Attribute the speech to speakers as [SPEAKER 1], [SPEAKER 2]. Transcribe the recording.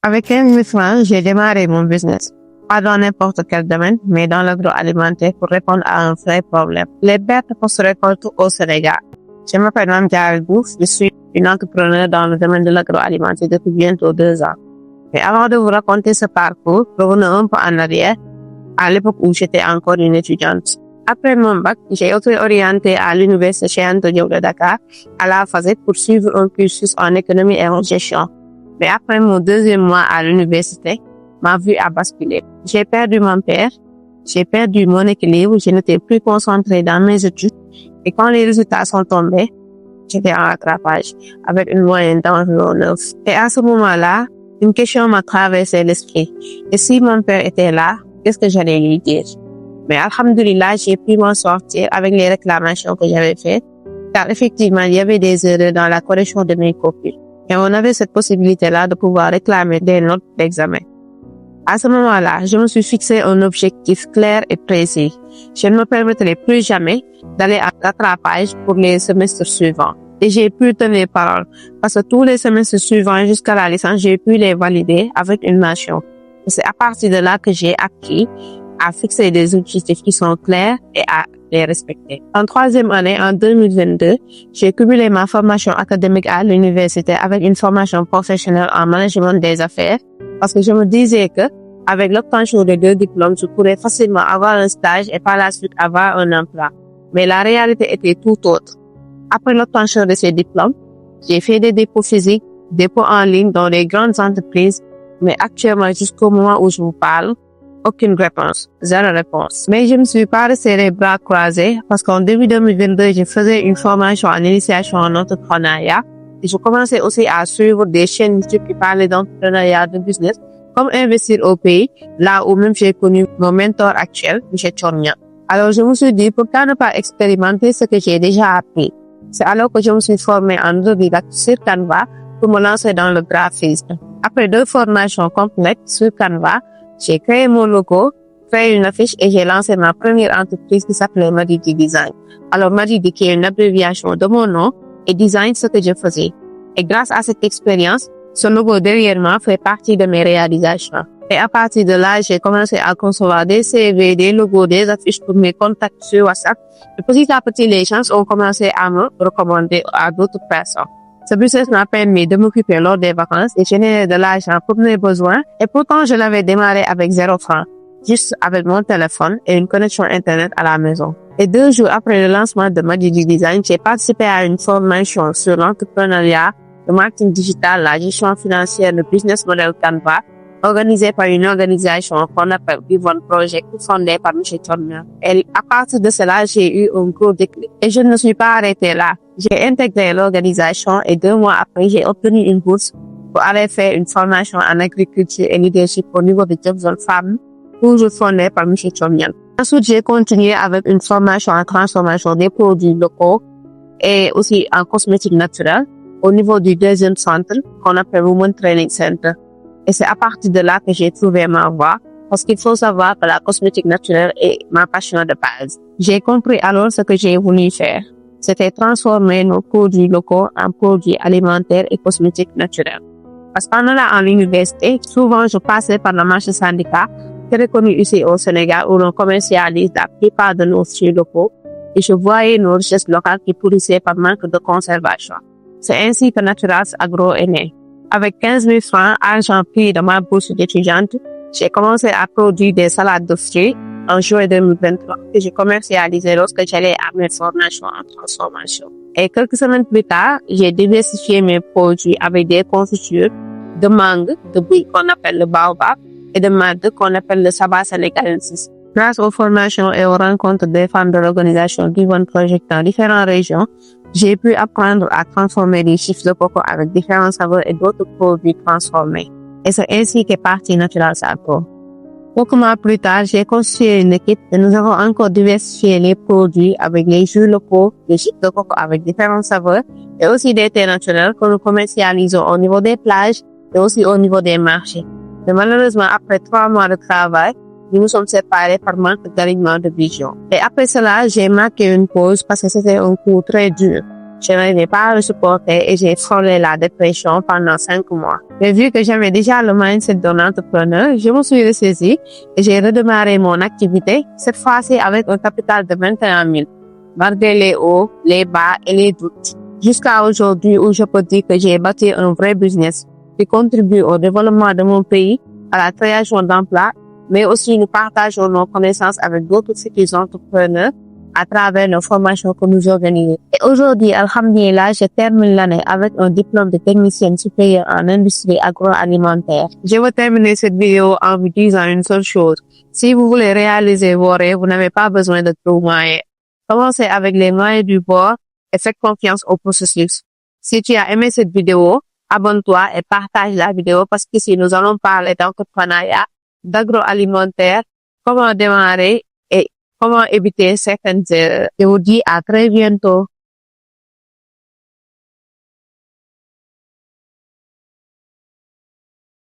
[SPEAKER 1] Avec 15 000 francs, j'ai démarré mon business. Pas dans n'importe quel domaine, mais dans l'agroalimentaire pour répondre à un vrai problème. Les pertes post-récolte au Sénégal. Je m'appelle Mme Diarra Diouf, je suis une entrepreneur dans le domaine de l'agroalimentaire depuis bientôt 2 ans. Mais avant de vous raconter ce parcours, revenons un peu en arrière, à l'époque où j'étais encore une étudiante. Après mon bac, j'ai été orientée à l'université Cheikh Anta Diop de Dakar, à la FASEG, pour suivre un cursus en économie et en gestion. Mais après mon 2e mois à l'université, ma vie a basculé. J'ai perdu mon père, j'ai perdu mon équilibre, je n'étais plus concentrée dans mes études. Et quand les résultats sont tombés, j'étais en rattrapage, avec une moyenne d'environ 9. Et à ce moment-là, une question m'a traversé l'esprit. Et si mon père était là, qu'est-ce que j'allais lui dire? Mais alhamdoulilah, j'ai pu m'en sortir avec les réclamations que j'avais faites, car effectivement, il y avait des erreurs dans la correction de mes copies. Et on avait cette possibilité-là de pouvoir réclamer des notes d'examen. À ce moment-là, je me suis fixé un objectif clair et précis. Je ne me permettrai plus jamais d'aller à rattrapage pour les semestres suivants. Et j'ai pu tenir parole, parce que tous les semestres suivants jusqu'à la licence, j'ai pu les valider avec une mention. Et c'est à partir de là que j'ai appris à fixer des objectifs qui sont clairs et à les respecter. En 3e année, en 2022, j'ai cumulé ma formation académique à l'université avec une formation professionnelle en management des affaires, parce que je me disais que, avec l'obtention de 2 diplômes, je pourrais facilement avoir un stage et par la suite avoir un emploi. Mais la réalité était tout autre. Après l'obtention de ces diplômes, j'ai fait des dépôts physiques, dépôts en ligne dans les grandes entreprises, mais actuellement, jusqu'au moment où je vous parle, aucune réponse, 0 réponse. Mais je ne me suis pas restée les bras croisés parce qu'en début 2022, je faisais une formation en initiation en entrepreneuriat et je commençais aussi à suivre des chaînes YouTube qui parlaient d'entrepreneuriat, de business, comme Investir au pays, là où même j'ai connu mon mentor actuel, M. Chornia. Alors je me suis dit, pourquoi ne pas expérimenter ce que j'ai déjà appris? C'est alors que je me suis formée en autodidacte sur Canva pour me lancer dans le graphisme. Après 2 formations complètes sur Canva, j'ai créé mon logo, créé une affiche et j'ai lancé ma première entreprise qui s'appelait Madidi Design. Alors Madidi qui est une abréviation de mon nom et design ce que je faisais. Et grâce à cette expérience, ce logo derrière moi fait partie de mes réalisations. Et à partir de là, j'ai commencé à concevoir des CV, des logos, des affiches pour mes contacts sur WhatsApp. Et petit à petit, les gens ont commencé à me recommander à d'autres personnes. Ce business m'a permis de m'occuper lors des vacances et générer de l'argent pour mes besoins. Et pourtant, je l'avais démarré avec 0 francs, juste avec mon téléphone et une connexion Internet à la maison. Et 2 jours après le lancement de Madidi Design, j'ai participé à une formation sur l'entrepreneuriat, le marketing digital, la gestion financière, le business model Canva, organisée par une organisation qu'on appelle Vivon Project, fondée par M. Chornia. Et à partir de cela, j'ai eu un gros déclic. Et je ne me suis pas arrêtée là. J'ai intégré l'organisation et 2 mois après, j'ai obtenu une bourse pour aller faire une formation en agriculture et leadership au niveau de Jobzone Farm, toujours fondée par M. Chornia. Ensuite, j'ai continué avec une formation en transformation des produits locaux et aussi en cosmétique naturelle au niveau du 2e centre qu'on appelle Women Training Center. Et c'est à partir de là que j'ai trouvé ma voie, parce qu'il faut savoir que la cosmétique naturelle est ma passion de base. J'ai compris alors ce que j'ai voulu faire. C'était transformer nos produits locaux en produits alimentaires et cosmétiques naturels. Parce que pendant là, en l'université, souvent je passais par le marché syndicat, très connu ici au Sénégal, où l'on commercialise la plupart de nos fruits locaux, et je voyais nos richesses locales qui pourrissaient par manque de conservation. C'est ainsi que Naturals Agro est né. Avec 15 000 francs, argent pris de ma bourse d'étudiante, j'ai commencé à produire des salades de fruits en juin 2023 que j'ai commercialisé lorsque j'allais à mes formations en transformation. Et quelques semaines plus tard, j'ai diversifié mes produits avec des confitures de mangue, de buis qu'on appelle le baobab et de made qu'on appelle le sabah sénégalensis. Grâce aux formations et aux rencontres des femmes de l'organisation Vivon Project dans différentes régions, j'ai pu apprendre à transformer des chips de coco avec différents saveurs et d'autres produits transformés. Et c'est ainsi qu'est parti Naturals Agro. Quelques mois plus tard, j'ai constitué une équipe et nous avons encore diversifié les produits avec les jus locaux, les chips de coco avec différentes saveurs et aussi des thés naturels que nous commercialisons au niveau des plages et aussi au niveau des marchés. Mais malheureusement, après 3 mois de travail, nous nous sommes séparés par manque d'alignement de vision. Et après cela, j'ai marqué une pause parce que c'était un coup très dur. Je n'arrivais pas à le supporter et j'ai frôlé la dépression pendant 5 mois. Mais vu que j'avais déjà le mindset d'un entrepreneur, je me suis ressaisie et j'ai redémarré mon activité, cette fois-ci avec un capital de 21 000, malgré les hauts, les bas et les doutes. Jusqu'à aujourd'hui où je peux dire que j'ai bâti un vrai business qui contribue au développement de mon pays, à la création d'emplois, mais aussi nous partageons nos connaissances avec d'autres futurs entrepreneurs à travers nos formations que nous organisons. Et aujourd'hui, alhamdulillah, je termine l'année avec un diplôme de technicienne supérieure en industrie agroalimentaire. Je veux terminer cette vidéo en vous disant une seule chose. Si vous voulez réaliser vos rêves, vous n'avez pas besoin de trop moyens. Commencez avec les moyens du bord et faites confiance au processus. Si tu as aimé cette vidéo, abonne-toi et partage la vidéo parce qu'ici nous allons parler d'entrepreneuriat, d'agroalimentaire, comment démarrer et comment éviter certaines erreurs. Je vous dis à très bientôt.